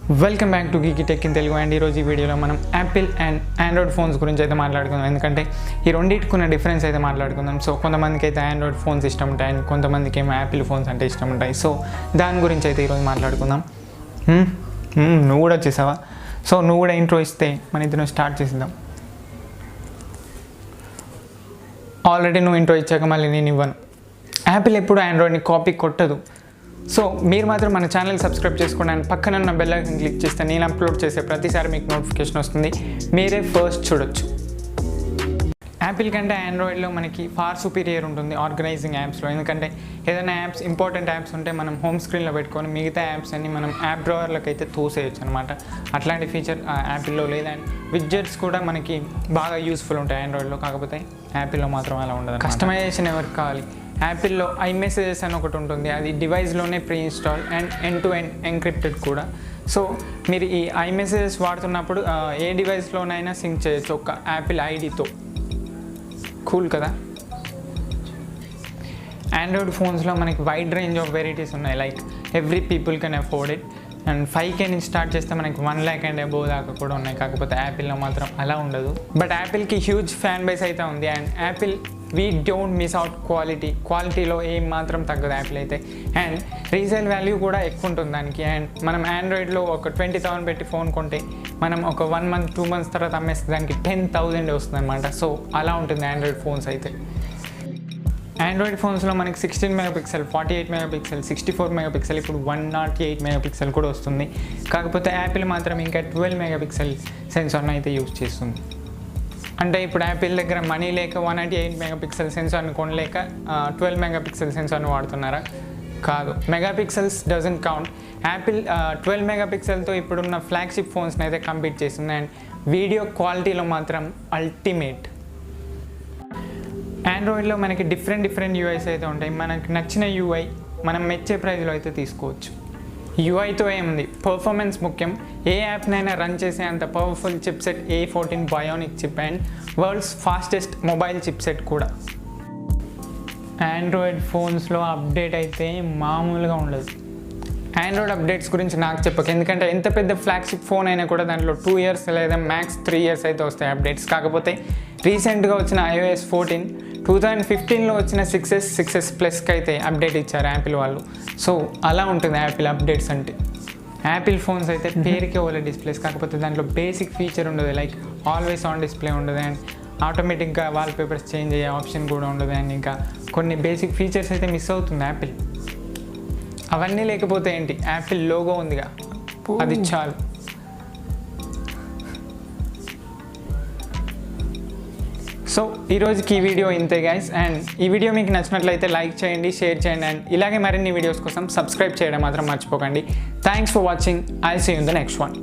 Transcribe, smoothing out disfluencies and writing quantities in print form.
Welcome back to Geeky Tech in Telugu. And ఈరోజు ఈ వీడియోలో మనం యాపిల్ అండ్ ఆండ్రాయిడ్ ఫోన్స్ గురించి అయితే మాట్లాడుకుందాం. ఎందుకంటే ఈ రెండింటికున్న డిఫరెన్స్ అయితే మాట్లాడుకుందాం. సో కొంతమందికి అయితే ఆండ్రాయిడ్ ఫోన్స్ ఇష్టం ఉంటాయి అండ్ కొంతమందికి ఏమో యాపిల్ ఫోన్స్ అంటే ఇష్టం ఉంటాయి. సో దాని గురించి అయితే ఈరోజు మాట్లాడుకుందాం. నువ్వు కూడా వచ్చేసావా? సో నువ్వు కూడా ఇంట్రో ఇస్తే మన ఇద్దరు స్టార్ట్ చేసేద్దాం. ఆల్రెడీ నువ్వు ఇంట్రో ఇచ్చాక మళ్ళీ నేను ఇవ్వను. యాపిల్ ఎప్పుడు ఆండ్రాయిడ్ని కాపీ కొట్టదు. సో మీరు మాత్రం మన ఛానల్ సబ్స్క్రైబ్ చేసుకోండి అండ్ పక్కన ఉన్న బెల్ ఐకాన్ క్లిక్ చేస్తే నేను అప్లోడ్ చేసే ప్రతిసారి మీకు నోటిఫికేషన్ వస్తుంది, మీరే ఫస్ట్ చూడొచ్చు. యాపిల్ కంటే ఆండ్రాయిడ్లో మనకి ఫార్ సుపీరియర్ ఉంటుంది ఆర్గనైజింగ్ యాప్స్లో. ఎందుకంటే ఏదైనా యాప్స్ ఇంపార్టెంట్ యాప్స్ ఉంటే మనం హోమ్ స్క్రీన్లో పెట్టుకొని మిగతా యాప్స్ అన్ని మనం యాప్ డ్రావర్లకు అయితే తోసేయచ్చు అనమాట. అట్లాంటి ఫీచర్ యాపిల్లో లేదు. అండ్ విడ్జెట్స్ కూడా మనకి బాగా యూస్ఫుల్ ఉంటాయి ఆండ్రాయిడ్లో, కాకపోతే యాపిల్లో మాత్రం అలా ఉండదు. కస్టమైజేషన్ ఎవరికి కావాలి? యాపిల్లో iMessages అని ఒకటి ఉంటుంది, అది డివైస్లోనే pre install and end to end encrypted కూడా. సో మీరు ఈ iMessages వాడుతున్నప్పుడు ఏ డివైస్లోనైనా సింక్ చేయొచ్చు ఒక యాపిల్ ఐడితో. కూల్ కదా? ఆండ్రాయిడ్ ఫోన్స్లో మనకి వైడ్ రేంజ్ ఆఫ్ వెరైటీస్ ఉన్నాయి, like every people can afford it. And 5K నుంచి స్టార్ట్ చేస్తే మనకి 1 lakh అండ్ అబోవ్ దాకా కూడా ఉన్నాయి. కాకపోతే యాపిల్లో మాత్రం అలా ఉండదు. బట్ యాపిల్కి హ్యూజ్ ఫ్యాన్ బేస్ అయితే ఉంది. And Apple we don't miss out క్వాలిటీలో ఏం మాత్రం తగ్గదు యాపిల్ అయితే. అండ్ రీసేల్ వాల్యూ కూడా ఎక్కువ ఉంటుంది దానికి. అండ్ మనం ఆండ్రాయిడ్లో ఒక 20,000 పెట్టి ఫోన్ కొంటే మనం ఒక 1 month 2 months తర్వాత అమ్మేస్తే దానికి 10,000 వస్తుంది అనమాట. సో అలా ఉంటుంది ఆండ్రాయిడ్ ఫోన్స్ అయితే. ఆండ్రాయిడ్ ఫోన్స్లో మనకి 16 మెగాపిక్సెల్, 48 మెగాపిక్సెల్, 64 మెగాపిక్సెల్, ఇప్పుడు 108 మెగాపిక్సెల్ కూడా వస్తుంది. కాకపోతే యాపిల్ మాత్రం ఇంకా 12 మెగాపిక్సెల్ సెన్సార్ని అయితే యూజ్ చేస్తుంది. అంటే ఇప్పుడు యాపిల్ దగ్గర మనీ లేక 198 మెగాపిక్సెల్ సెన్సార్ని కొనలేక 12 మెగాపిక్సెల్ సెన్సార్ని వాడుతున్నారా? కాదు, మెగాపిక్సెల్స్ డజంట్ కౌంట్. యాపిల్ 12 మెగాపిక్సెల్తో ఇప్పుడున్న ఫ్లాగ్షిప్ ఫోన్స్ని అయితే కంపీట్ చేస్తుంది. అండ్ వీడియో క్వాలిటీలో మాత్రం అల్టిమేట్. ఆండ్రాయిడ్లో మనకి డిఫరెంట్ యూఐస్ అయితే ఉంటాయి. మనకి నచ్చిన యూఐ మనం మెచ్చే ప్రైజ్లో అయితే తీసుకోవచ్చు. యూఐతో ఏముంది, పర్ఫార్మెన్స్ ముఖ్యం. ఏ యాప్నైనా రన్ చేసే అంత powerful chipset A14 bionic chip and world's fastest mobile chipset కూడా. ఆండ్రాయిడ్ ఫోన్స్లో అప్డేట్ అయితే మామూలుగా ఉండదు. ఆండ్రాయిడ్ అప్డేట్స్ గురించి నాకు చెప్పక, ఎందుకంటే ఎంత పెద్ద ఫ్లాగ్షిప్ ఫోన్ అయినా కూడా దాంట్లో 2 years లేదా మ్యాక్స్ 3 years అయితే వస్తాయి అప్డేట్స్. కాకపోతే రీసెంట్గా వచ్చిన iOS 14 2015లో వచ్చిన 6S ప్లస్కి అయితే అప్డేట్ ఇచ్చారు యాపిల్ వాళ్ళు. సో అలా ఉంటుంది యాపిల్ అప్డేట్స్ అంటే. యాపిల్ ఫోన్స్ అయితే పేరుకే ఓలెడ్ డిస్ప్లేస్, కాకపోతే దాంట్లో బేసిక్ ఫీచర్ ఉండదు, లైక్ ఆల్వేస్ ఆన్ డిస్ప్లే ఉండదు అండ్ ఆటోమేటిక్గా వాల్పేపర్స్ చేంజ్ అయ్యే ఆప్షన్ కూడా ఉండదు. అండ్ ఇంకా కొన్ని బేసిక్ ఫీచర్స్ అయితే మిస్ అవుతుంది యాపిల్. అవన్నీ లేకపోతే ఏంటి, యాపిల్ లోగో ఉందిగా, అది చాలు. సో ఈరోజుకి ఈ వీడియో ఇంతే గైస్. అండ్ ఈ వీడియో మీకు నచ్చినట్లయితే లైక్ చేయండి, షేర్ చేయండి అండ్ ఇలాగే మరిన్ని వీడియోస్ కోసం సబ్స్క్రైబ్ చేయడం మాత్రం మర్చిపోకండి. Thanks for watching. I see you in the next one.